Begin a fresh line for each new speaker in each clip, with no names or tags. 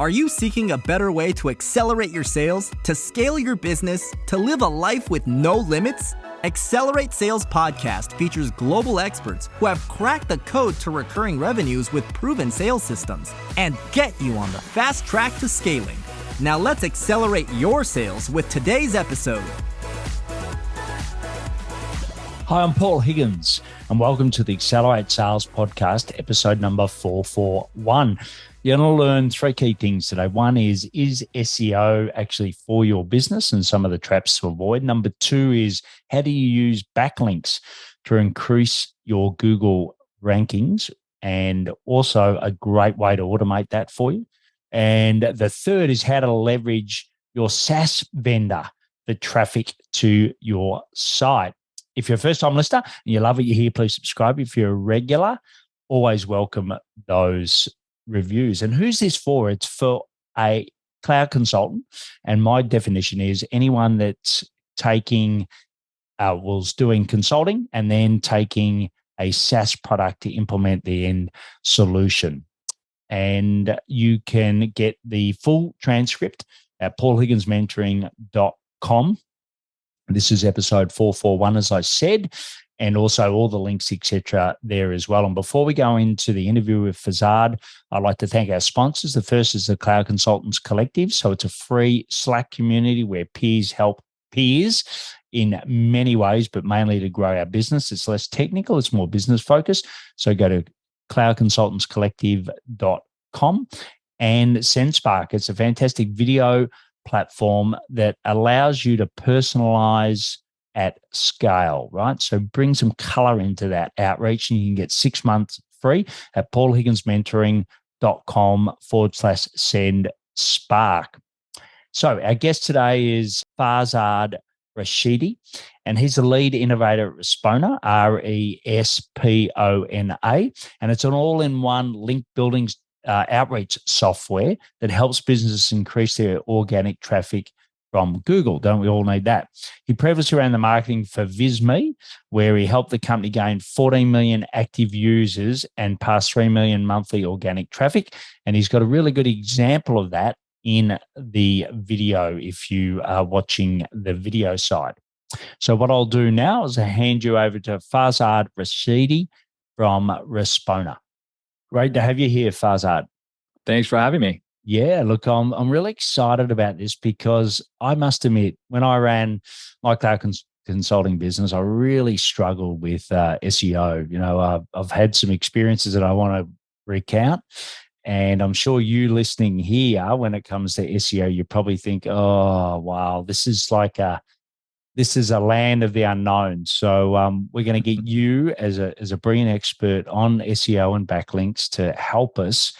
Are you seeking a better way to accelerate your sales, to scale your business, to live a life with no limits? Accelerate Sales Podcast features global experts who have cracked the code to recurring revenues with proven sales systems and get you on the fast track to scaling. Now let's accelerate your sales with today's episode.
Hi, I'm Paul Higgins, and welcome to the Accelerate Sales Podcast, episode number 441. You're going to learn three key things today. One is SEO actually for your business and some of the traps to avoid? Number two is, how do you use backlinks to increase your Google rankings? And also a great way to automate that for you. And the third is how to leverage your SaaS vendor for traffic to your site. If you're a first-time listener and you love what you hear, please subscribe. If you're a regular, always welcome those reviews. And who's this for? It's for a cloud consultant. And my definition is anyone that's taking, was doing consulting and then taking a SaaS product to implement the end solution. And you can get the full transcript at paulhigginsmentoring.com. This is episode 441, as I said, and also all the links, etc., there as well. And before we go into the interview with Farzad, I'd like to thank our sponsors. The first is the Cloud Consultants Collective. So it's a free Slack community where peers help peers in many ways, but mainly to grow our business. It's less technical, it's more business focused. So go to cloudconsultantscollective.com. And SendSpark, it's a fantastic video platform that allows you to personalize at scale, right? So bring some color into that outreach, and you can get 6 months free at paulhigginsmentoring.com/SendSpark. So our guest today is Farzad Rashidi, and he's the lead innovator at Respona, RESPONA, and it's an all-in-one link building outreach software that helps businesses increase their organic traffic from Google. Don't we all need that? He previously ran the marketing for VizMe, where he helped the company gain 14 million active users and pass 3 million monthly organic traffic. And he's got a really good example of that in the video if you are watching the video side. So what I'll do now is I'll hand you over to Farzad Rashidi from Respona. Great to have you here, Farzad.
Thanks for having me.
Yeah, look, I'm really excited about this because I must admit, when I ran my cloud consulting business, I really struggled with SEO. You know, I've had some experiences that I want to recount, and I'm sure you listening here, when it comes to SEO, you probably think, "Oh, wow, this is a land of the unknown." So we're going to get you as a brilliant expert on SEO and backlinks to help us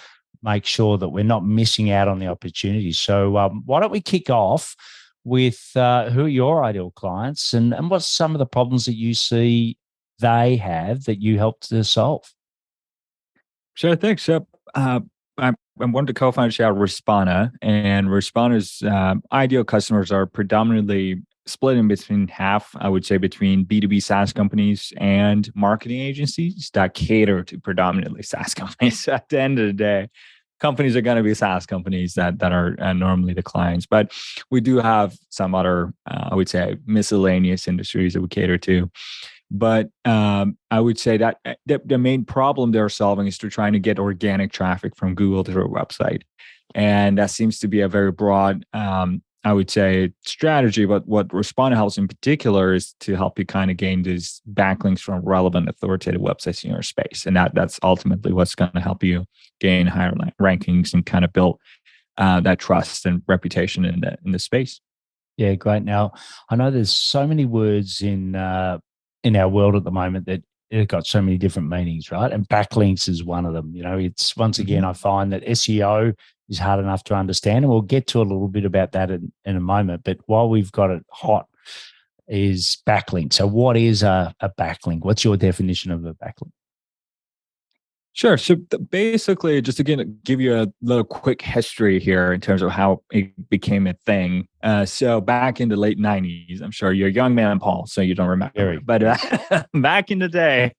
make sure that we're not missing out on the opportunities. So why don't we kick off with who are your ideal clients and what's some of the problems that you see they have that you help to solve?
Sure, thanks. I'm one of the co-founders at Respona, and Respona's ideal customers are predominantly split in between half, I would say, between B2B SaaS companies and marketing agencies that cater to predominantly SaaS companies. At the end of the day, companies are going to be SaaS companies that are normally the clients. But we do have some other, I would say, miscellaneous industries that we cater to. But I would say that the main problem they're solving is they're trying to get organic traffic from Google to their website. And that seems to be a very broad I would say strategy, but what Respona helps in particular is to help you kind of gain these backlinks from relevant authoritative websites in your space. And that's ultimately what's going to help you gain higher rankings and kind of build that trust and reputation in the space.
Yeah, great. Now, I know there's so many words in our world at the moment that it's got so many different meanings, right? And backlinks is one of them. You know, it's once again, I find that SEO is hard enough to understand, and we'll get to a little bit about that in a moment. But while we've got it hot, is backlink. So what is a backlink? What's your definition of a backlink?
Sure. So basically, just to give you a little quick history here in terms of how it became a thing. So back in the late 90s, I'm sure you're a young man, Paul, so you don't remember. But back in the day,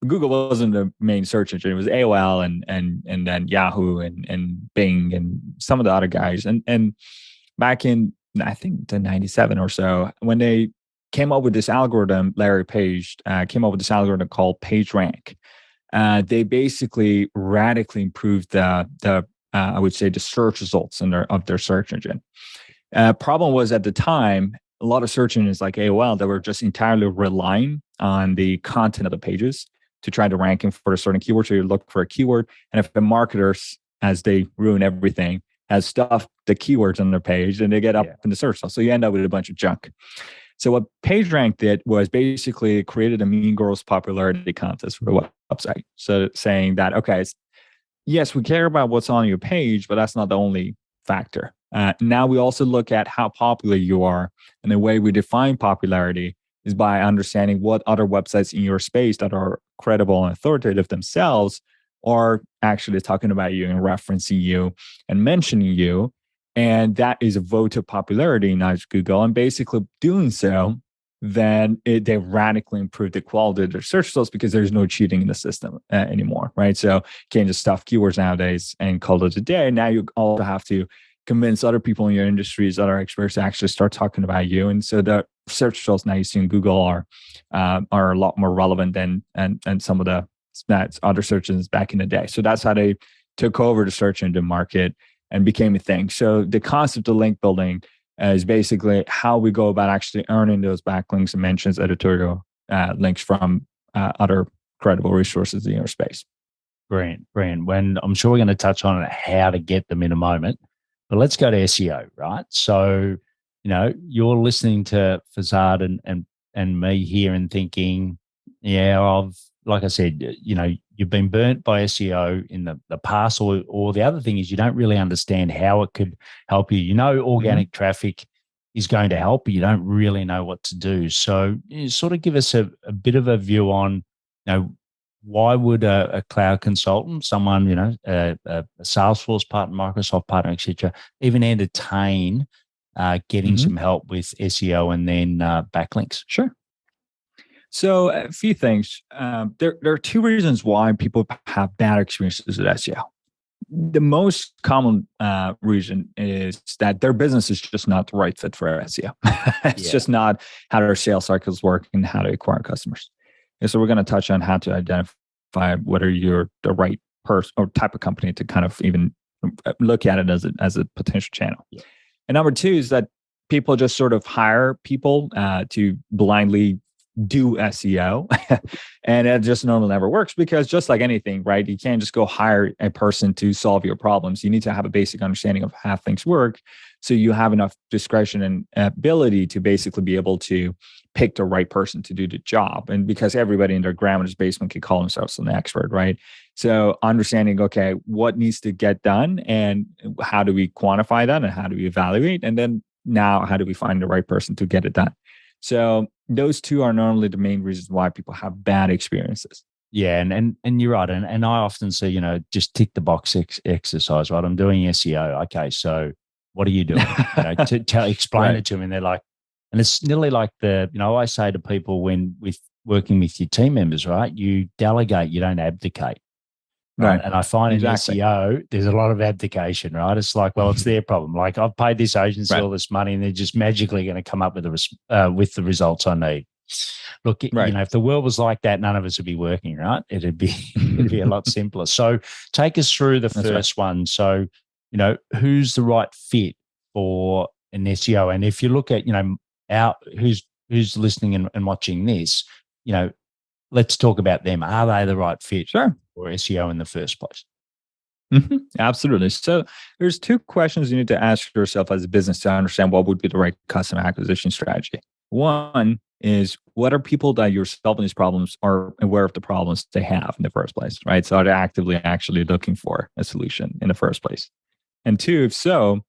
Google wasn't the main search engine. It was AOL and then Yahoo and Bing and some of the other guys. And back in, I think, the 97 or so, when they came up with this algorithm, Larry Page came up with this algorithm called PageRank. They basically radically improved the I would say the search results of their search engine. Problem was at the time, a lot of search engines like AOL that were just entirely relying on the content of the pages to try to rank them for a certain keyword. So you look for a keyword, and if the marketers, as they ruin everything, has stuffed the keywords on their page, then they get up in the search results. So you end up with a bunch of junk. So what PageRank did was basically created a Mean Girls popularity contest for the website. So saying that, okay, yes, we care about what's on your page, but that's not the only factor. Now we also look at how popular you are. And the way we define popularity is by understanding what other websites in your space that are credible and authoritative themselves are actually talking about you and referencing you and mentioning you. And that is a vote of popularity, not Google. And basically doing so, then they radically improve the quality of their search results because there's no cheating in the system anymore, right? So you can't just stuff keywords nowadays and call it a day. Now you also have to convince other people in your industries, other experts to actually start talking about you. And so the search results now you see in Google are a lot more relevant than and some of the other search engines back in the day. So that's how they took over the search engine market and became a thing. So the concept of link building is basically how we go about actually earning those backlinks and mentions, editorial links from other credible resources in your space.
Brilliant. When I'm sure we're going to touch on how to get them in a moment, but let's go to SEO, right? So, you're listening to Fazad and me here and thinking, like I said, you've been burnt by SEO in the past, or the other thing is you don't really understand how it could help you. Organic traffic is going to help, but you don't really know what to do. So sort of give us a bit of a view on, why would a cloud consultant, someone, a Salesforce partner, Microsoft partner, etc., even entertain getting some help with SEO and then backlinks?
Sure. So a few things. There are two reasons why people have bad experiences with SEO. The most common reason is that their business is just not the right fit for SEO. It's just not how their sales cycles work and how to acquire customers. And so we're going to touch on how to identify whether you're the right person or type of company to kind of even look at it as a potential channel. Yeah. And number two is that people just sort of hire people to blindly do SEO and it just normally never works because just like anything, right? You can't just go hire a person to solve your problems. You need to have a basic understanding of how things work. So you have enough discretion and ability to basically be able to pick the right person to do the job. And because everybody in their grandmother's basement can call themselves an expert, right? So understanding, okay, what needs to get done and how do we quantify that and how do we evaluate? And then now how do we find the right person to get it done? So those two are normally the main reasons why people have bad experiences.
Yeah, and you're right. And I often say, just tick the box exercise, right? I'm doing SEO. Okay, so what are you doing? Explain it to them. And they're like, and it's nearly like I say to people when working with your team members, right? You delegate, you don't abdicate. Right. And I find in SEO, there's a lot of abdication, right? It's like, well, it's their problem. Like I've paid this agency all this money and they're just magically going to come up with the results I need. Look, if the world was like that, none of us would be working, right? It'd be a lot simpler. So take us through the first one. So, who's the right fit for an SEO? And if you look at, who's listening and watching this, let's talk about them. Are they the right fit for SEO in the first place?
Mm-hmm. Absolutely. So there's two questions you need to ask yourself as a business to understand what would be the right customer acquisition strategy. One is, what are people that you're solving these problems are aware of the problems they have in the first place, right? So are they actively actually looking for a solution in the first place? And two, if so,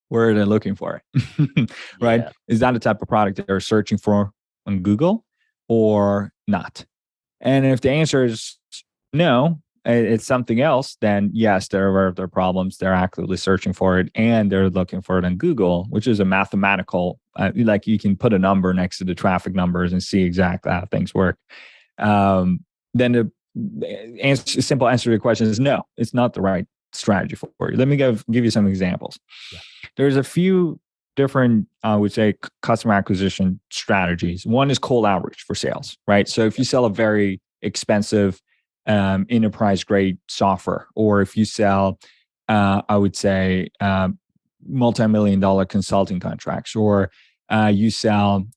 where are they looking for it? Right? Yeah. Is that the type of product they're searching for on Google or not? And if the answer is no, it's something else, then yes, they're aware of their problems. They're actively searching for it and they're looking for it in Google, which is a mathematical, like you can put a number next to the traffic numbers and see exactly how things work. Then the simple answer to your question is no, it's not the right strategy for you. Let me give you some examples.
Yeah.
There's a few different, I would say, customer acquisition strategies. One is cold outreach for sales, right? So if you sell a very expensive enterprise grade software, or if you sell, I would say, multi-million-dollar consulting contracts, or you sell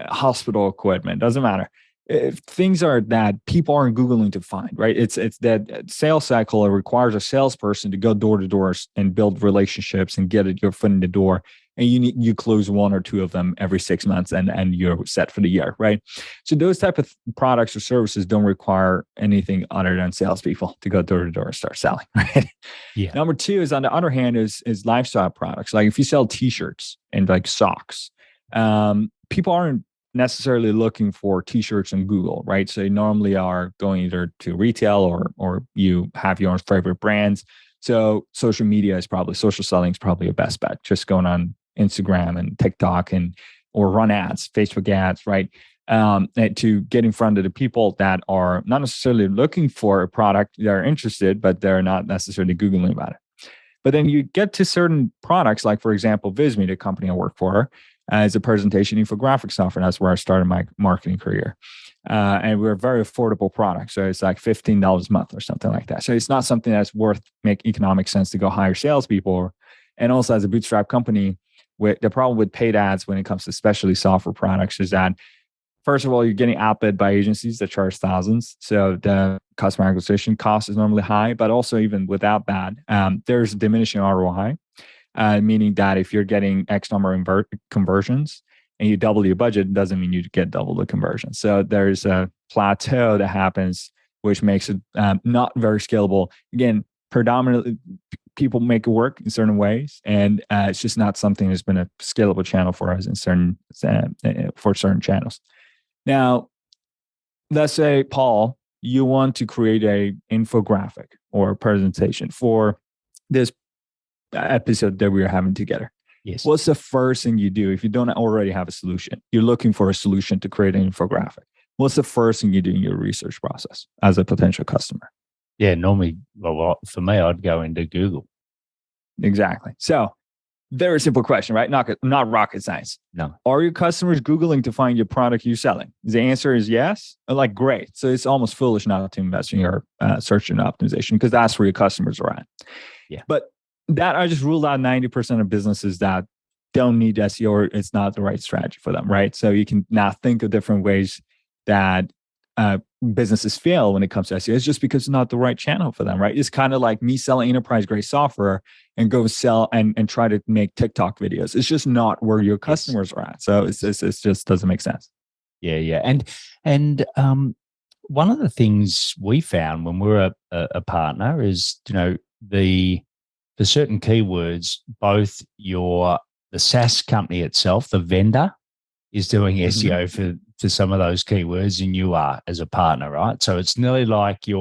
hospital equipment, doesn't matter. If things are that people aren't Googling to find, right? It's that sales cycle. It requires a salesperson to go door to door and build relationships and get your foot in the door. And you close one or two of them every 6 months, and you're set for the year, right? So those type of products or services don't require anything other than salespeople to go door to door and start selling, right?
Yeah.
Number two is, on the other hand, is lifestyle products. Like if you sell T-shirts and like socks, people aren't necessarily looking for T-shirts on Google, right? So you normally are going either to retail or you have your own favorite brands. So social selling is probably a best bet. Just going on Instagram and TikTok or run ads, Facebook ads, right? To get in front of the people that are not necessarily looking for a product, they're interested, but they're not necessarily Googling about it. But then you get to certain products, like for example, Visme, the company I work for, as a presentation infographic software. That's where I started my marketing career. And we're a very affordable product. So it's like $15 a month or something like that. So it's not something that's worth make economic sense to go hire salespeople. And also as a bootstrap company, the problem with paid ads when it comes to especially software products is that, first of all, you're getting outbid by agencies that charge thousands. So the customer acquisition cost is normally high, but also even without that, there's diminishing ROI. Meaning that if you're getting X number of conversions and you double your budget, it doesn't mean you get double the conversion. So there's a plateau that happens, which makes it not very scalable. Again, predominantly people make it work in certain ways, and it's just not something that's been a scalable channel for us for certain channels. Now, let's say, Paul, you want to create a infographic or a presentation for this episode that we are having together.
Yes.
What's the first thing you do if you don't already have a solution? You're looking for a solution to create an infographic. What's the first thing you do in your research process as a potential customer?
Yeah, normally, well, for me, I'd go into Google.
Exactly. So, very simple question, right? Not rocket science.
No.
Are your customers Googling to find your product you're selling? The answer is yes. Like, great. So it's almost foolish not to invest in your search and optimization, because that's where your customers are at.
Yeah.
But that I just ruled out 90% of businesses that don't need SEO, or it's not the right strategy for them, right? So you can now think of different ways that businesses fail when it comes to SEO. It's just because it's not the right channel for them, right? It's kind of like me selling enterprise grade software and go sell and try to make TikTok videos. It's just not where your customers are at. So it just doesn't make sense.
Yeah. And one of the things we found when we're a partner is, for certain keywords, both the SaaS company itself, the vendor, is doing SEO for some of those keywords, and you are as a partner, right? So it's nearly like who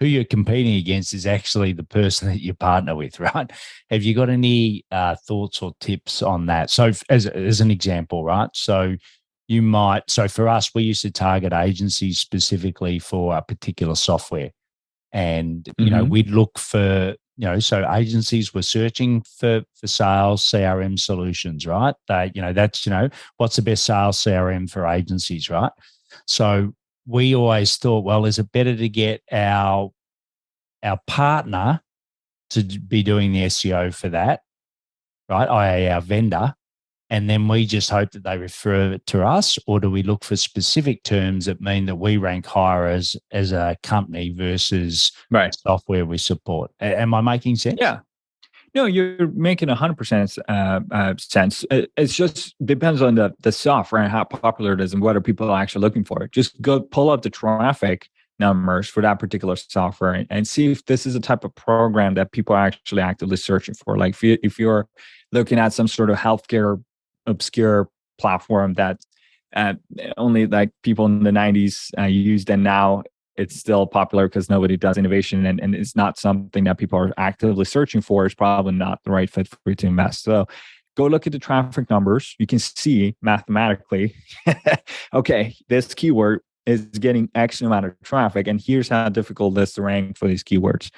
you're competing against is actually the person that you partner with, right? Have you got any thoughts or tips on that? So as an example, right? So for us, we used to target agencies specifically for a particular software. And, we'd look for, so agencies were searching for sales CRM solutions, right? That's, what's the best sales CRM for agencies, right? So we always thought, well, is it better to get our partner to be doing the SEO for that, right? i.e. our vendor, and then we just hope that they refer it to us, or do we look for specific terms that mean that we rank higher as a company versus the software we support? Am I making sense?
Yeah. No, you're making 100% sense. It's just depends on the software and how popular it is and what are people actually looking for. Just go pull up the traffic numbers for that particular software and see if this is a type of program that people are actually actively searching for. Like if you're looking at some sort of healthcare obscure platform that only like people in the 90s used, and now it's still popular because nobody does innovation and it's not something that people are actively searching for, it's probably not the right fit for you to invest. So go look at the traffic numbers. You can see mathematically, okay, this keyword is getting X amount of traffic, and here's how difficult it is to rank for these keywords.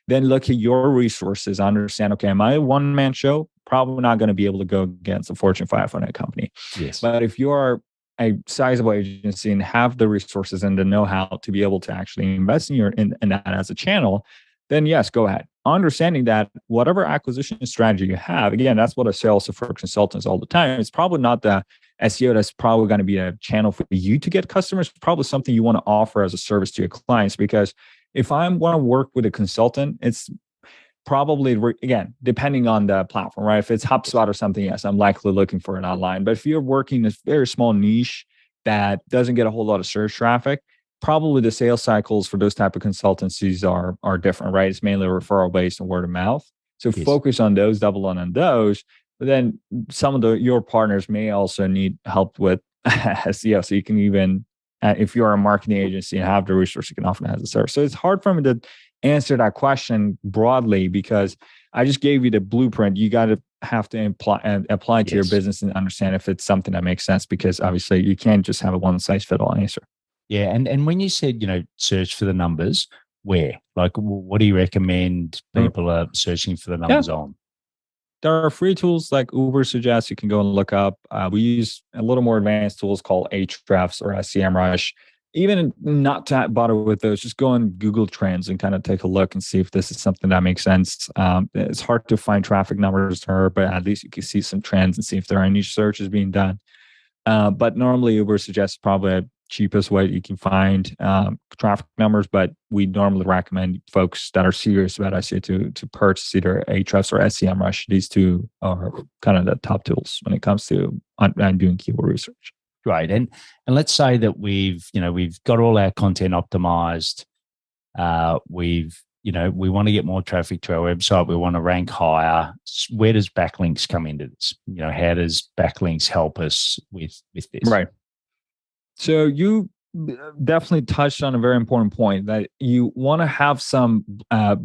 Then look at your resources, understand, okay, am I a one-man show? Probably not going to be able to go against a Fortune 500 company.
Yes.
But if you are a sizable agency and have the resources and the know-how to be able to actually invest in that as a channel, then yes, go ahead. Understanding that whatever acquisition strategy you have, again, that's what a sales for consultants all the time. It's probably not the SEO that's probably going to be a channel for you to get customers. It's probably something you want to offer as a service to your clients. Because if I want to work with a consultant, it's probably, again, depending on the platform, right? If it's HubSpot or something, yes, I'm likely looking for it online. But if you're working in a very small niche that doesn't get a whole lot of search traffic, probably the sales cycles for those type of consultancies are different, right? It's mainly referral based and word of mouth. So focus on those, double on those. But then some of your partners may also need help with SEO. So you can even, if you're a marketing agency and have the resource, you can often have the service. So it's hard for me to answer that question broadly because I just gave you the blueprint. You got to have to apply to your business and understand if it's something that makes sense, because obviously you can't just have a one size fit all answer.
Yeah. And when you said, search for the numbers, where? Like, what do you recommend people are searching for the numbers on?
There are free tools like Ubersuggest you can go and look up. We use a little more advanced tools called Ahrefs or SEMrush. Even not to bother with those, just go on Google Trends and kind of take a look and see if this is something that makes sense. It's hard to find traffic numbers there, but at least you can see some trends and see if there are any searches being done. But normally Ubersuggest is probably a cheapest way you can find traffic numbers, but we normally recommend folks that are serious about SEO to purchase either Ahrefs or SEMrush. These two are kind of the top tools when it comes to doing keyword research.
Right. And let's say that we've got all our content optimized. We want to get more traffic to our website. We want to rank higher. Where does backlinks come into this? How does backlinks help us with this?
Right. So you definitely touched on a very important point that you want to have some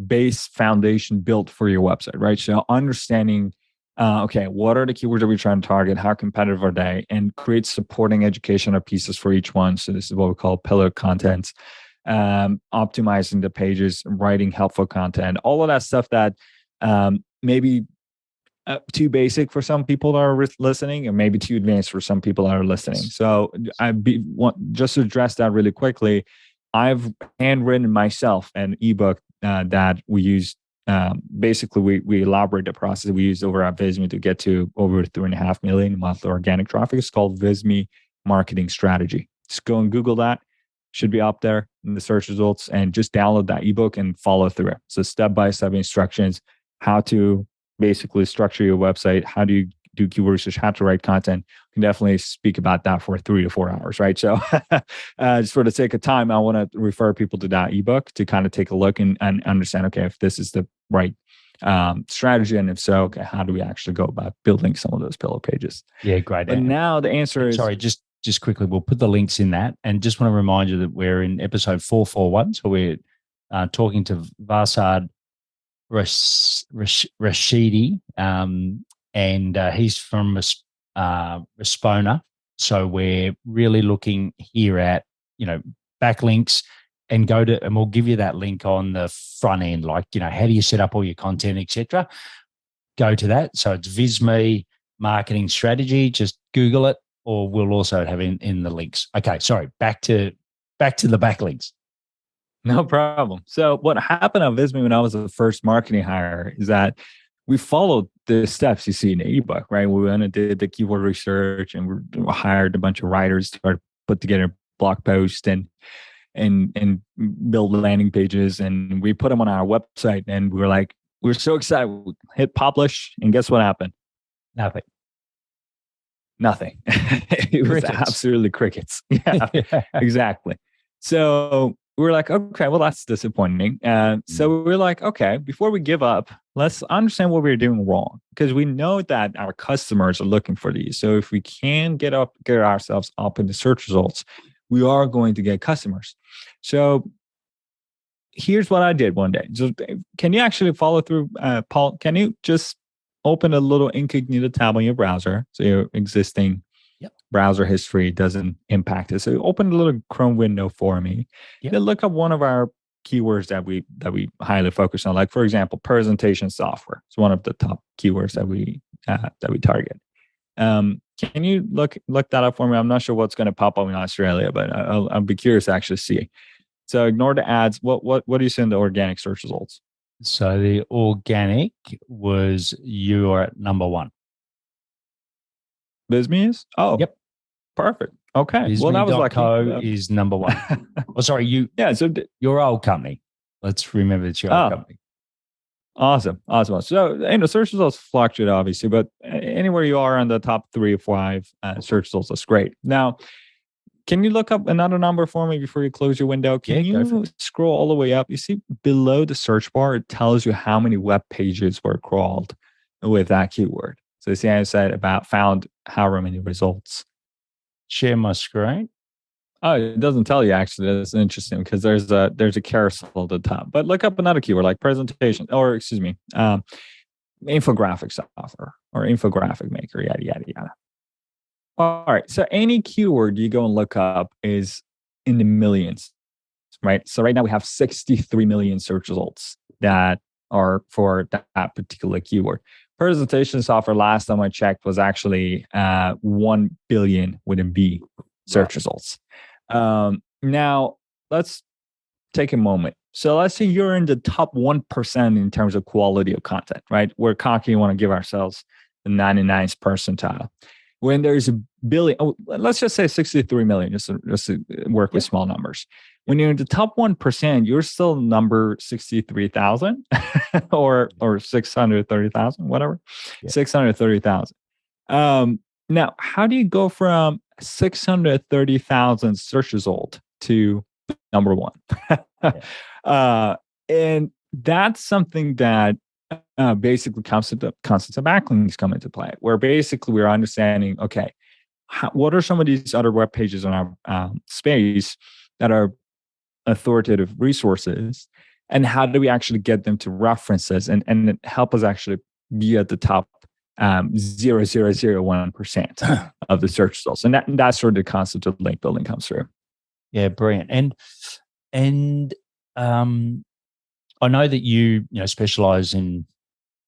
base foundation built for your website, right? So understanding, what are the keywords that we're trying to target? How competitive are they? And create supporting educational pieces for each one. So this is what we call pillar content, optimizing the pages, writing helpful content, all of that stuff that maybe too basic for some people that are listening, and maybe too advanced for some people that are listening. So just to address that really quickly, I've handwritten myself an ebook that we use. Basically, we elaborate the process we use over at Visme to get to over 3.5 million monthly organic traffic. It's called Visme Marketing Strategy. Just go and Google that. Should be up there in the search results, and just download that ebook and follow through it. So step-by-step instructions, how to basically structure your website, how do you do keyword research, how to write content. We can definitely speak about that for 3 to 4 hours, right? So just for the sake of time, I want to refer people to that ebook to kind of take a look and understand, okay, if this is the right strategy, and if so, okay, how do we actually go about building some of those pillar pages?
Yeah, great.
But now the answer is...
Sorry, just quickly, we'll put the links in that. And just want to remind you that we're in episode 441. So we're talking to Varsad Rashidi, and he's from Respona. So we're really looking here at, backlinks, and we'll give you that link on the front end, like, how do you set up all your content, etc. Go to that. So it's Visme Marketing Strategy. Just Google it, or we'll also have in the links. Okay, sorry. Back to the backlinks.
No problem. So what happened at Visme when I was the first marketing hire is that we followed the steps you see in the ebook, right? We went and did the keyword research, and we hired a bunch of writers to put together a blog post and build landing pages, and we put them on our website, and we were so excited. We hit publish, and guess what happened? Nothing. It was absolutely crickets. Yeah, exactly. So we were like, okay, well, that's disappointing. So we were like, okay, before we give up, let's understand what we're doing wrong, because we know that our customers are looking for these. So if we can get ourselves up in the search results, we are going to get customers. So here's what I did one day. Just, can you actually follow through, Paul? Can you just open a little incognito tab on your browser so your existing browser history doesn't impact it? So open a little Chrome window for me. Then look up one of our keywords that we highly focus on. Like, for example, presentation software. It's one of the top keywords that we target. Can you look that up for me? I'm not sure what's going to pop up in Australia, but I'll be curious to actually see. So ignore the ads. What do you see in the organic search results?
So the organic was, you are at number 1.
BizMe is? Oh,
yep.
Perfect. Okay.
BizMe.
Well, that was like
is number 1. Oh, sorry, you.
Yeah. So
your old company. Let's remember it's your old company.
Awesome. So, search results fluctuate, obviously, but anywhere you are on the top 3 or 5 search results, that's great. Now, can you look up another number for me before you close your window? Can you scroll all the way up? You see below the search bar, it tells you how many web pages were crawled with that keyword. So, see, I said found however many results.
Share my screen.
Oh, it doesn't tell you, actually. That's interesting because there's a carousel at the top. But look up another keyword like presentation, or excuse me, infographic software or infographic maker, yada, yada, yada. All right. So any keyword you go and look up is in the millions, right? So right now we have 63 million search results that are for that particular keyword. Presentation software, last time I checked, was actually 1 billion with a B search results. Now, let's take a moment. So let's say you're in the top 1% in terms of quality of content, right? We're cocky, want to give ourselves the 99th percentile. When there's a billion, let's just say 63 million, just to work with small numbers. When you're in the top 1%, you're still number 63,000 or 630,000, whatever, 630,000. Now, how do you go from 630,000 search result to number 1? And that's something that basically concept of backlinks come into play, where basically we're understanding, okay, what are some of these other web pages in our space that are authoritative resources, and how do we actually get them to references and help us actually be at the top 0.0001% of the search results. And that's where the concept of link building comes through.
Yeah, brilliant. And I know that you specialize in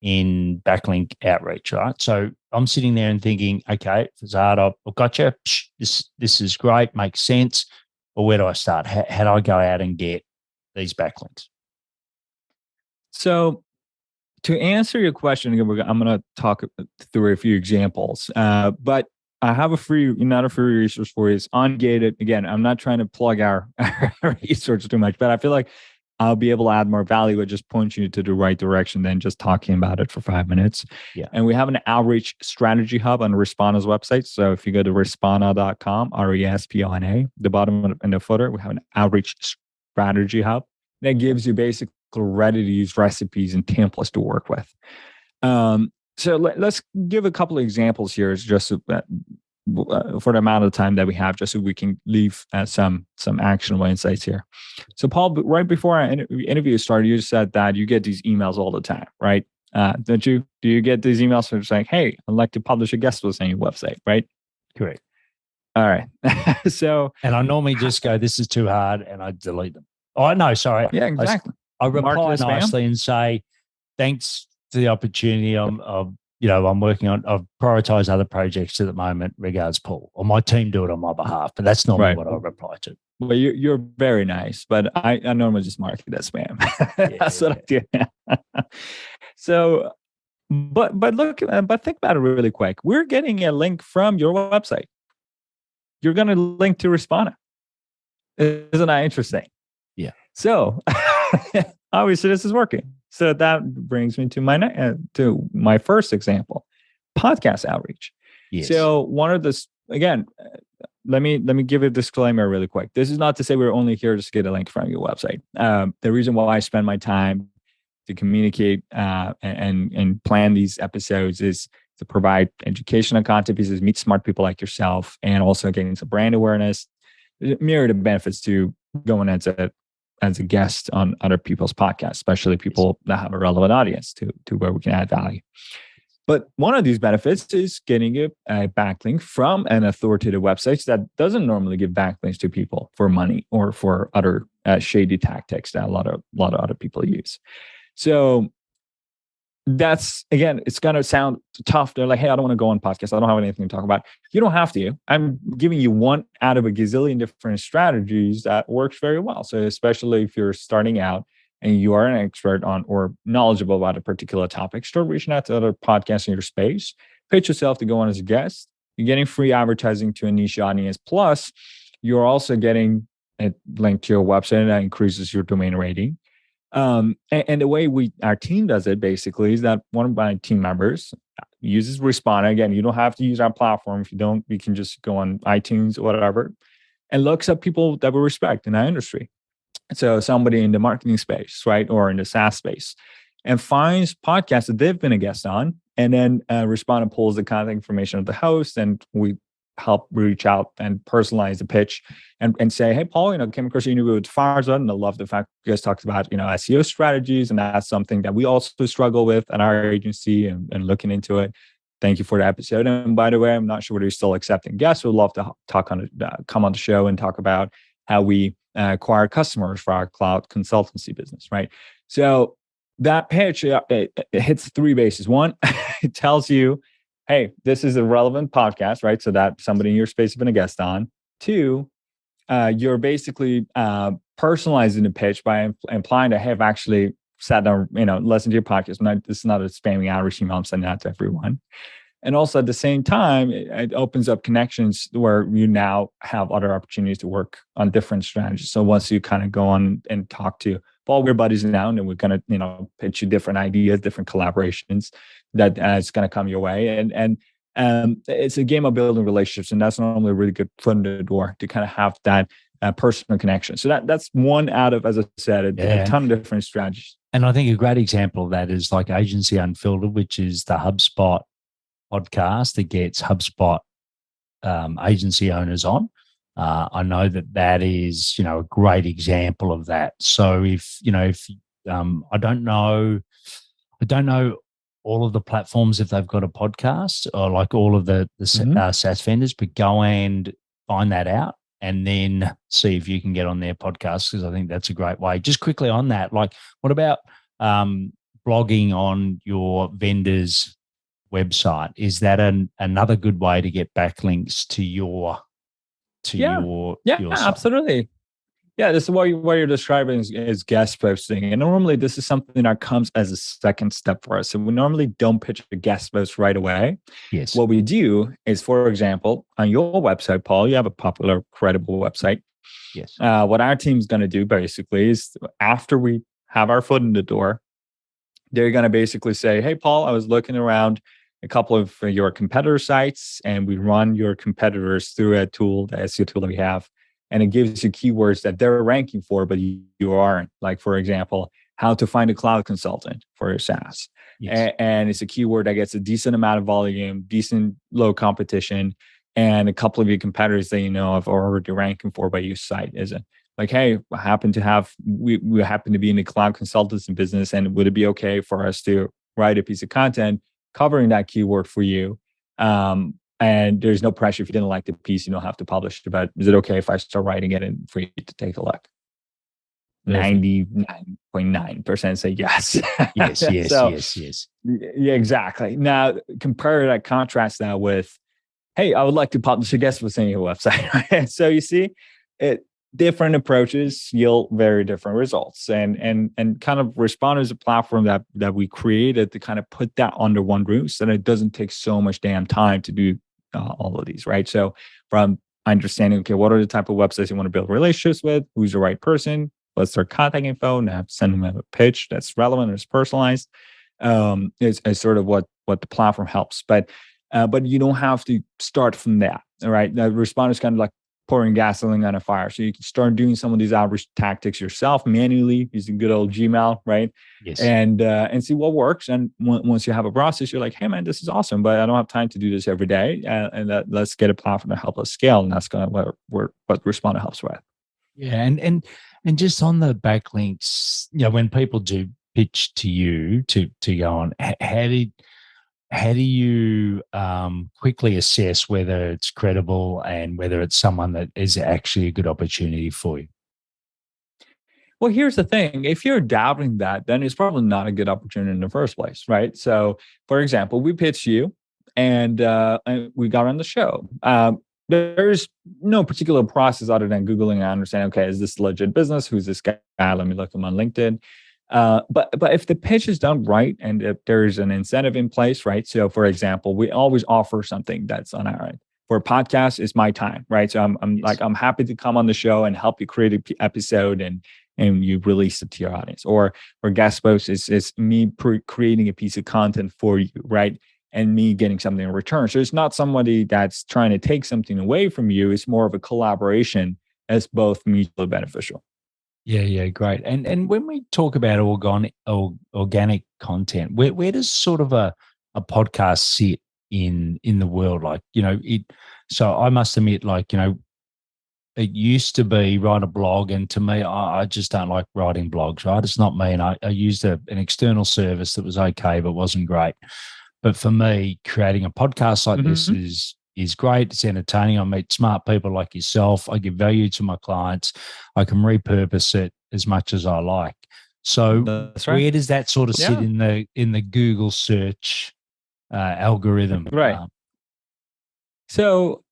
backlink outreach, right? So I'm sitting there and thinking, okay, Farzad, I've got you. This is great, makes sense. But where do I start? How do I go out and get these backlinks?
So to answer your question, I'm going to talk through a few examples, but I have another free resource for you. It's Ungated. Again, I'm not trying to plug our resource too much, but I feel like I'll be able to add more value by just pointing you to the right direction than just talking about it for 5 minutes.
Yeah.
And we have an outreach strategy hub on Respana's website. So if you go to respana.com, RESPONA, the bottom in the footer, we have an outreach strategy hub that gives you basically ready to use recipes and templates to work with. So let's give a couple of examples here, just so that, for the amount of time that we have, just so we can leave some actionable insights here. So Paul, right before our interview started, you said that you get these emails all the time, right? Don't you? Do you get these emails from saying, "Hey, I'd like to publish a guest post on your website," right?
Correct.
All right. So,
and I normally just go, "This is too hard," and I delete them. Oh no, sorry.
Yeah, exactly.
I reply nicely and say, "Thanks for the opportunity. I'm working on. I've prioritized other projects at the moment. Regards, Paul." Or my team do it on my behalf, but that's normally what I reply to.
Well, you're very nice, but I normally just mark it as spam. That's what I do. So, but think about it really quick. We're getting a link from your website. You're going to link to Respana. Isn't that interesting?
Yeah.
So obviously this is working. So that brings me to my first example, podcast outreach.
Yes.
So one of the, again, let me give a disclaimer really quick. This is not to say we're only here just to get a link from your website. The reason why I spend my time to communicate and plan these episodes is to provide educational content pieces, meet smart people like yourself, and also getting some brand awareness. There's a myriad of benefits to going into as a guest on other people's podcasts, especially people that have a relevant audience to where we can add value. But one of these benefits is getting a backlink from an authoritative website that doesn't normally give backlinks to people for money or for other shady tactics that a lot of other people use. So that's, again, it's going to sound tough. They're like, hey, I don't want to go on podcasts. I don't have anything to talk about. You don't have to. I'm giving you one out of a gazillion different strategies that works very well. So especially if you're starting out and you are an expert on or knowledgeable about a particular topic, start reaching out to other podcasts in your space. Pitch yourself to go on as a guest. You're getting free advertising to a niche audience. Plus, you're also getting a link to your website that increases your domain rating. And the way our team does it basically is that one of my team members uses Responder. Again, you don't have to use our platform. If you don't, you can just go on iTunes or whatever and looks up people that we respect in our industry. So somebody in the marketing space, right? Or in the SaaS space, and finds podcasts that they've been a guest on. And then Responder pulls the contact information of the host, and we help reach out and personalize the pitch and say, hey, Paul, came across your interview with Farzad, and I love the fact you guys talked about, SEO strategies. And that's something that we also struggle with at our agency and looking into it. Thank you for the episode. And by the way, I'm not sure whether you're still accepting guests. We'd love to come on the show and talk about how we acquire customers for our cloud consultancy business, right? So that pitch, it hits three bases. One, it tells you, hey, this is a relevant podcast, right? So that somebody in your space has been a guest on. Two, you're basically personalizing the pitch by implying that, hey, I've actually sat down, listened to your podcast. This is not a spamming outreach email I'm sending out to everyone. And also at the same time, it opens up connections where you now have other opportunities to work on different strategies. So once you kind of go on and talk to Paul, we're buddies now, and we're going to, pitch you different ideas, different collaborations that it's going to come your way. And it's a game of building relationships. And that's normally a really good foot in the door to kind of have that personal connection. So that's one out of, as I said, a ton of different strategies.
And I think a great example of that is like Agency Unfiltered, which is the HubSpot podcast that gets HubSpot agency owners on. I know that is, a great example of that. So if I don't know all of the platforms if they've got a podcast or like all of the SaaS vendors, but go and find that out and then see if you can get on their podcast, because I think that's a great way. Just quickly on that, like what about blogging on your vendor's website? Is that another good way to get backlinks to your your site?
Absolutely. Yeah, this is what you're describing is guest posting. And normally this is something that comes as a second step for us. So we normally don't pitch a guest post right away.
Yes.
What we do is, for example, on your website, Paul, you have a popular, credible website.
Yes.
What our team's going to do basically is after we have our foot in the door, they're going to basically say, hey, Paul, I was looking around a couple of your competitor sites, and we run your competitors through a tool, the SEO tool that we have. And it gives you keywords that they're ranking for, but you aren't. Like, for example, how to find a cloud consultant for your SaaS. Yes. And it's a keyword that gets a decent amount of volume, decent low competition, and a couple of your competitors that have already ranking for by your site isn't. Like, hey, we happen to be in the cloud consultancy business, and would it be okay for us to write a piece of content covering that keyword for you? And there's no pressure. If you didn't like the piece, you don't have to publish it. But is it okay if I start writing it and for you to take a look? 99.9% say yes.
Yes.
Yeah, exactly. Now, contrast that with, hey, I would like to publish a guest post on your website. So you see, different approaches yield very different results. And kind of Responder is a platform that we created to kind of put that under one roof so that it doesn't take so much damn time to do all of these, right? So from understanding, okay, what are the type of websites you want to build relationships with? Who's the right person? What's their contact info? And have to send them a pitch that's relevant and is personalized. Is sort of what the platform helps. But you don't have to start from that, all right? The Responder is kind of like pouring gasoline on a fire. So you can start doing some of these outreach tactics yourself manually using good old Gmail, right?
Yes. And
see what works. And once you have a process, you're like, hey man, this is awesome, but I don't have time to do this every day. Let's get a platform to help us scale. And that's kind of what Responder helps with.
Yeah. And And just on the backlinks, when people do pitch to you to go on, how do you quickly assess whether it's credible and whether it's someone that is actually a good opportunity for you?
Well, here's the thing. If you're doubting that, then it's probably not a good opportunity in the first place, right? So, for example, we pitched you and we got on the show. There's no particular process other than Googling and understanding, okay, is this legit business? Who's this guy? Let me look him on LinkedIn. But if the pitch is done right and if there's an incentive in place, right? So, for example, we always offer something that's on our end. For a podcast, it's my time, right? So I'm happy to come on the show and help you create an episode and you release it to your audience. Or guest posts is me creating a piece of content for you, right? And me getting something in return. So it's not somebody that's trying to take something away from you. It's more of a collaboration as both mutually beneficial.
Yeah, great. And when we talk about organic content, where does sort of a podcast sit in the world? Like, so I must admit, like, it used to be write a blog, and to me, I just don't like writing blogs, right? It's not me, and I used an external service that was okay, but wasn't great. But for me, creating a podcast like this is great. It's entertaining. I meet smart people like yourself. I give value to my clients. I can repurpose it as much as I like. So
That's right.
Where does that sort of sit in the Google search algorithm?
Right. So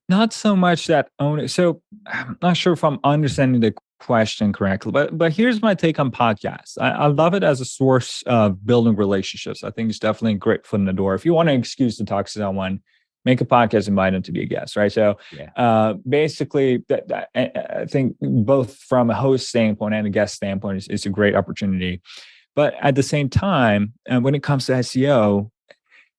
not so much that owner. So I'm not sure if I'm understanding the question correctly, but here's my take on podcasts. I love it as a source of building relationships. I think it's definitely a great foot in the door. If you want an excuse to talk to someone, make a podcast, invite them to be a guest, right? So basically, I think both from a host standpoint and a guest standpoint, it's a great opportunity. But at the same time, when it comes to SEO,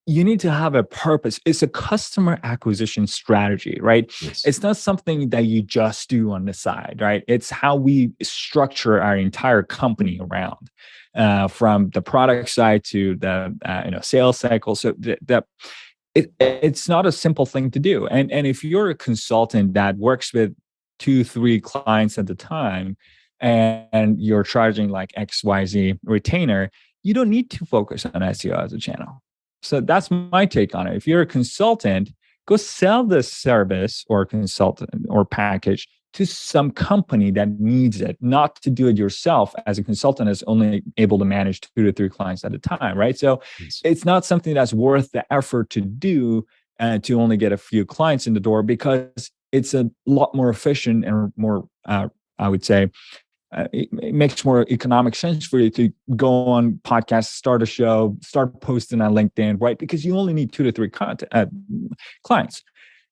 you need to have a purpose. It's a customer acquisition strategy, right?
Yes.
It's not something that you just do on the side, right? It's how we structure our entire company around, from the product side to the sales cycle. So it's not a simple thing to do. And if you're a consultant that works with 2-3 clients at a time, and you're charging like XYZ retainer, you don't need to focus on SEO as a channel. So that's my take on it. If you're a consultant, go sell this service or consultant or package to some company that needs it, not to do it yourself as a consultant is only able to manage 2 to 3 clients at a time, right? So it's not something that's worth the effort to do to only get a few clients in the door, because it's a lot more efficient and more, I would say, it makes more economic sense for you to go on podcasts, start a show, start posting on LinkedIn, right? Because you only need 2 to 3 clients.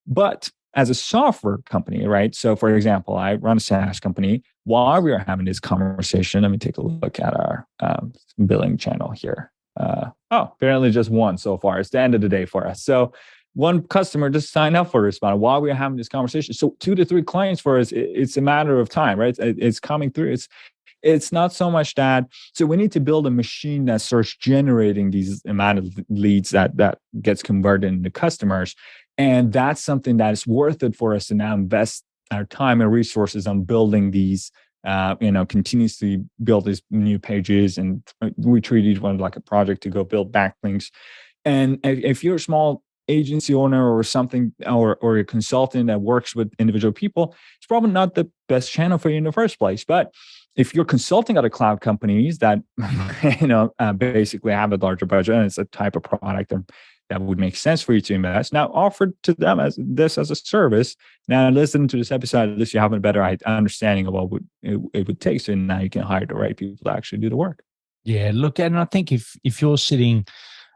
But as a software company, right? So for example, I run a SaaS company. While we are having this conversation, let me take a look at our billing channel here. Apparently just one so far. It's the end of the day for us. So one customer just signed up for Responder while we are having this conversation. So 2 to 3 clients for us, it's a matter of time, right? It's coming through. It's not so much that. So we need to build a machine that starts generating these amount of leads that gets converted into customers. And that's something that is worth it for us to now invest our time and resources on building these, continuously build these new pages. And we treat each one like a project to go build backlinks. And if you're a small agency owner or something, or a consultant that works with individual people, it's probably not the best channel for you in the first place. But if you're consulting other cloud companies that basically have a larger budget and it's a type of product that would make sense for you to invest, now offer to them as a service. Now listen to this episode, at least you have a better understanding of what it would take. So now you can hire the right people to actually do the work.
Yeah, look, and I think if you're sitting,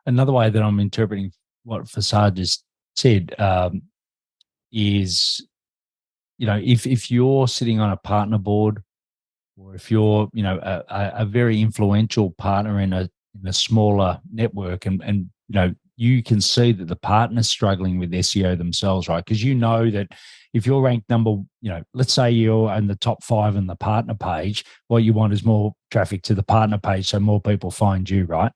another way that I'm interpreting what Farzad just said is, if you're sitting on a partner board, or if you're, a very influential partner in a smaller network, and you can see that the partner's struggling with SEO themselves, right? Because that if you're ranked number, let's say you're in the top 5 in the partner page, what you want is more traffic to the partner page so more people find you, right?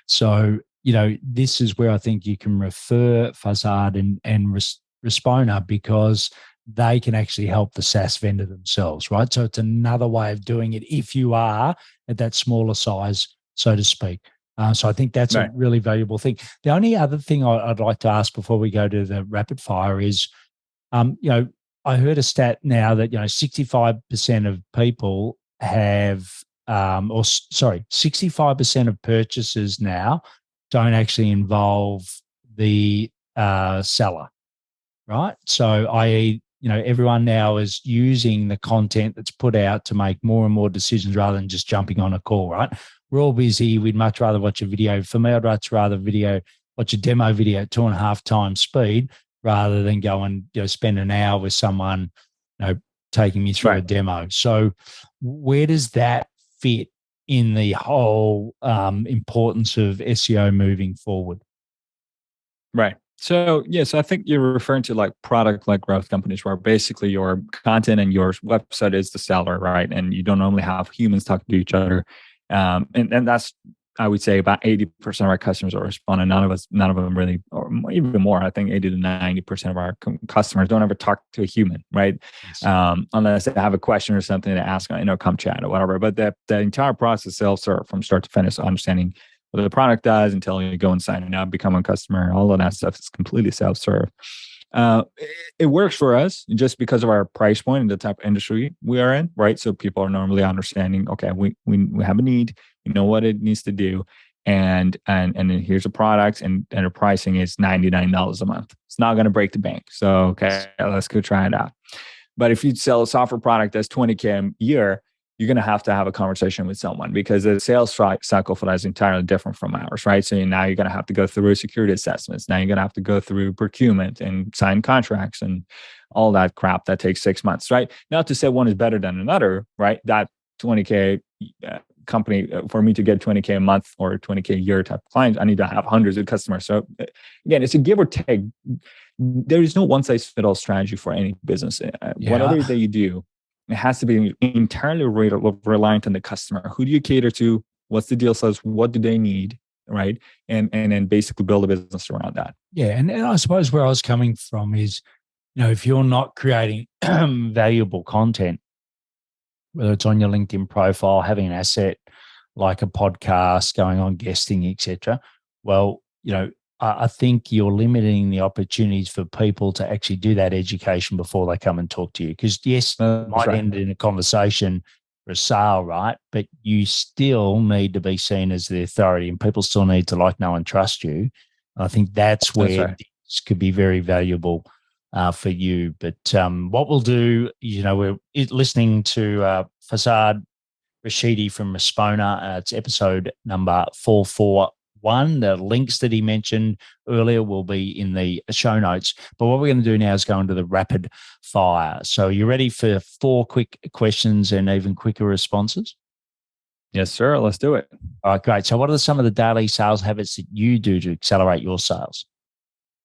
So this is where I think you can refer Farzad and Responder, because they can actually help the SaaS vendor themselves, right? So it's another way of doing it if you are at that smaller size, so to speak. So I think that's a really valuable thing. The only other thing I'd like to ask before we go to the rapid fire is, I heard a stat now that 65% of people have, 65% of purchases now don't actually involve the seller, right? So, i.e., everyone now is using the content that's put out to make more and more decisions rather than just jumping on a call, right? We're all busy. We'd much rather watch a video. For me, I'd much rather watch a demo video at 2.5 times speed rather than go and spend an hour with someone, taking me through a demo. So where does that fit in the whole importance of SEO moving forward?
Right. So, yes, I think you're referring to like product-led growth companies where basically your content and your website is the seller, right? And you don't normally have humans talking to each other. And that's, I would say, about 80% of our customers are responding. None of them really, or even more. I think 80 to 90% of our customers don't ever talk to a human, right? Yes. Unless they have a question or something to ask, come chat or whatever. But the entire process, self-serve from start to finish, understanding what the product does until you go and sign up, become a customer, all of that stuff is completely self-serve. It works for us just because of our price point and the type of industry we are in, right? So people are normally understanding, okay, we have a need, we know what it needs to do, and then here's a product, and the pricing is $99 a month. It's not going to break the bank. So, okay, let's go try it out. But if you sell a software product that's $20K a year, you're going to have a conversation with someone because the sales cycle for that is entirely different from ours, right? So now you're going to have to go through security assessments. Now you're going to have to go through procurement and sign contracts and all that crap that takes 6 months, right? Not to say one is better than another, right? That $20K company, for me to get $20K a month or $20K a year type of clients, I need to have hundreds of customers. So again, it's a give or take. There is no one size fits all strategy for any business. Whatever that you do, it has to be entirely reliant on the customer. Who do you cater to? What's the deal size? What do they need? Right. And then basically build a business around that.
Yeah. And I suppose where I was coming from is, if you're not creating valuable content, whether it's on your LinkedIn profile, having an asset like a podcast, going on guesting, etc. Well, I think you're limiting the opportunities for people to actually do that education before they come and talk to you. Because yes, it might end in a conversation for a sale, right? But you still need to be seen as the authority, and people still need to like, know, and trust you. And I think that's where this could be very valuable for you. But what we'll do, we're listening to Farzad Rashidi from Respona. It's episode number 441. The links that he mentioned earlier will be in the show notes. But what we're going to do now is go into the rapid fire. So you ready for 4 quick questions and even quicker responses?
Yes, sir. Let's do it.
All right, great. So what are some of the daily sales habits that you do to accelerate your sales?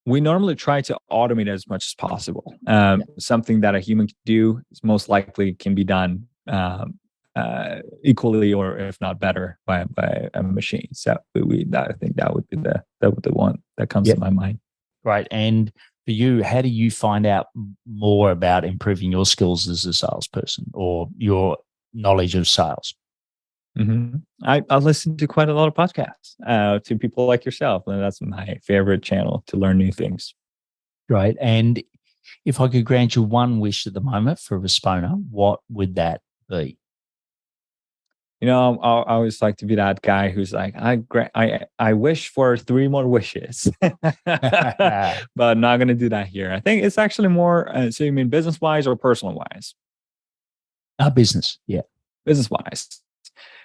We normally try to automate as much as possible. Something that a human can do is most likely can be done equally, or if not better, by a machine. So I think that would be the one that comes to my mind.
Right. And for you, how do you find out more about improving your skills as a salesperson or your knowledge of sales?
Mm-hmm. I listen to quite a lot of podcasts to people like yourself, and that's my favorite channel to learn new things.
Right. And if I could grant you one wish at the moment for Respona, what would that be?
I always like to be that guy who's like, I wish for 3 more wishes, but not going to do that here. I think it's actually more. So you mean business wise or personal wise?
Business, yeah,
business wise.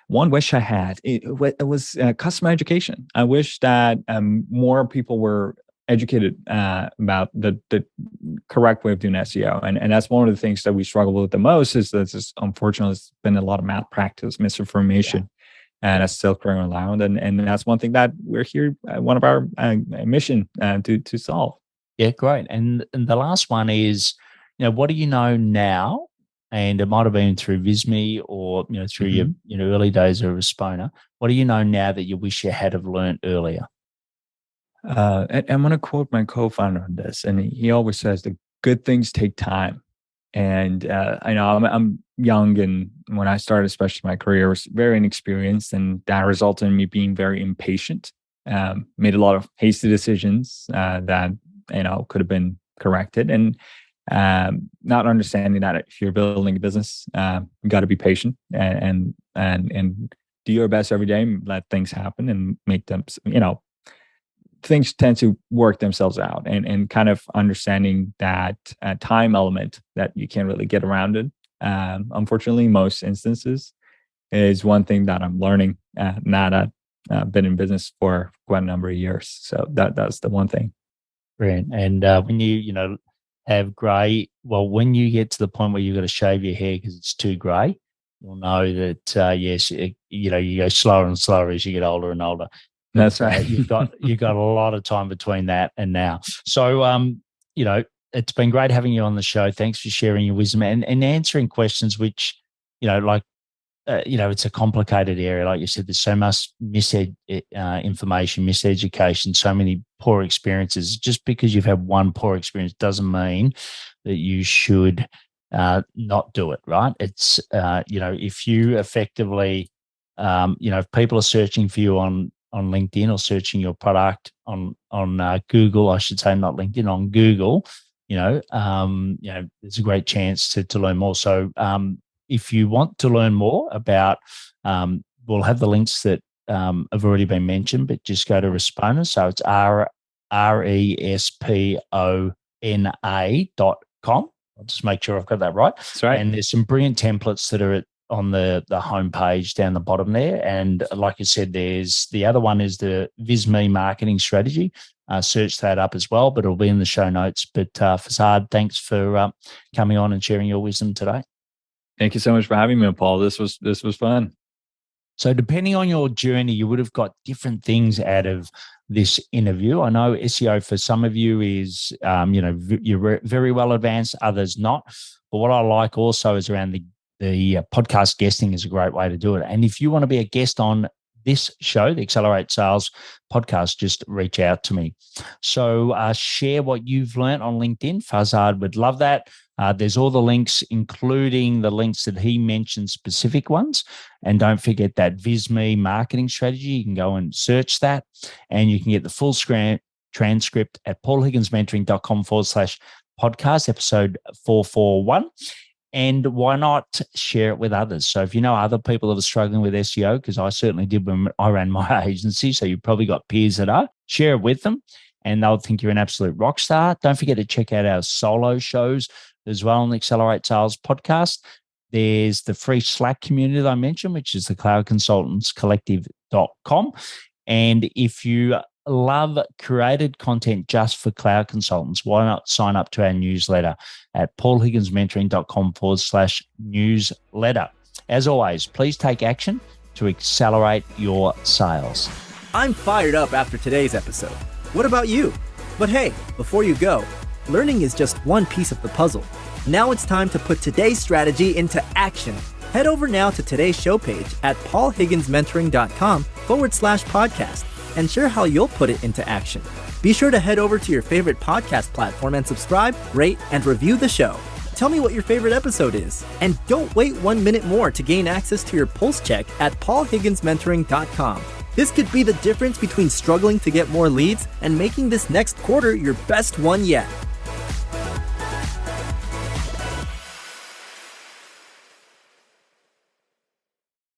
One wish I had it was customer education. I wish that more people were educated about the correct way of doing SEO. And that's one of the things that we struggle with the most is that just, unfortunately, it's been a lot of malpractice, misinformation, and that's still going around. And that's one thing that we're here, one of our mission to solve.
Yeah, great. And the last one is, what do you know now? And it might have been through Visme or, through your early days of Respona. What do you know now that you wish you had have learned earlier?
And I'm going to quote my co-founder on this, and he always says the good things take time. And I know I'm young, and when I started, especially my career, I was very inexperienced, and that resulted in me being very impatient. Made a lot of hasty decisions that could have been corrected, and not understanding that if you're building a business, you got to be patient and do your best every day, and let things happen and make them, things tend to work themselves out, and kind of understanding that time element that you can't really get around it. Unfortunately, most instances is one thing that I'm learning now that I've been in business for quite a number of years. So that's the one thing.
Brilliant. And when you have grey, well, when you get to the point where you've got to shave your hair because it's too grey, you'll know that yes, you go slower and slower as you get older and older.
That's right.
You've got a lot of time between that and now. So it's been great having you on the show. Thanks for sharing your wisdom and answering questions, which it's a complicated area. Like you said, there's so much information, miseducation, so many poor experiences. Just because you've had one poor experience doesn't mean that you should not do it, right? It's, if you effectively, if people are searching for you on LinkedIn or searching your product on Google, I should say, not LinkedIn, on Google, there's a great chance to learn more. So if you want to learn more about, we'll have the links that have already been mentioned, but just go to Respona. So it's respona.com. I'll just make sure I've got that right.
That's right.
And there's some brilliant templates that are on the homepage down the bottom there. And like I said, there's the other one is the VisMe marketing strategy. Search that up as well, but it'll be in the show notes. But Farzad, thanks for coming on and sharing your wisdom today.
Thank you so much for having me, Paul. This was fun.
So depending on your journey, you would have got different things out of this interview. I know SEO for some of you is, you're very well advanced, others not. But what I like also is around the podcast guesting is a great way to do it. And if you want to be a guest on this show, the Accelerate Sales podcast, just reach out to me. So share what you've learned on LinkedIn. Farzad would love that. There's all the links, including the links that he mentioned, specific ones. And don't forget that VisMe marketing strategy. You can go and search that, and you can get the full transcript at paulhigginsmentoring.com/podcast, episode 441. And why not share it with others? So if you know other people that are struggling with SEO, because I certainly did when I ran my agency, so you've probably got peers that are, share it with them and they'll think you're an absolute rock star. Don't forget to check out our solo shows as well on the Accelerate Sales podcast. There's the free Slack community that I mentioned, which is the cloudconsultantscollective.com. And if you love created content just for cloud consultants, why not sign up to our newsletter at paulhigginsmentoring.com/newsletter. As always, please take action to accelerate your sales.
I'm fired up after today's episode. What about you? But hey, before you go, learning is just one piece of the puzzle. Now it's time to put today's strategy into action. Head over now to today's show page at paulhigginsmentoring.com/podcast. and share how you'll put it into action. Be sure to head over to your favorite podcast platform and subscribe, rate, and review the show. Tell me what your favorite episode is. And don't wait 1 minute more to gain access to your pulse check at paulhigginsmentoring.com. This could be the difference between struggling to get more leads and making this next quarter your best one yet.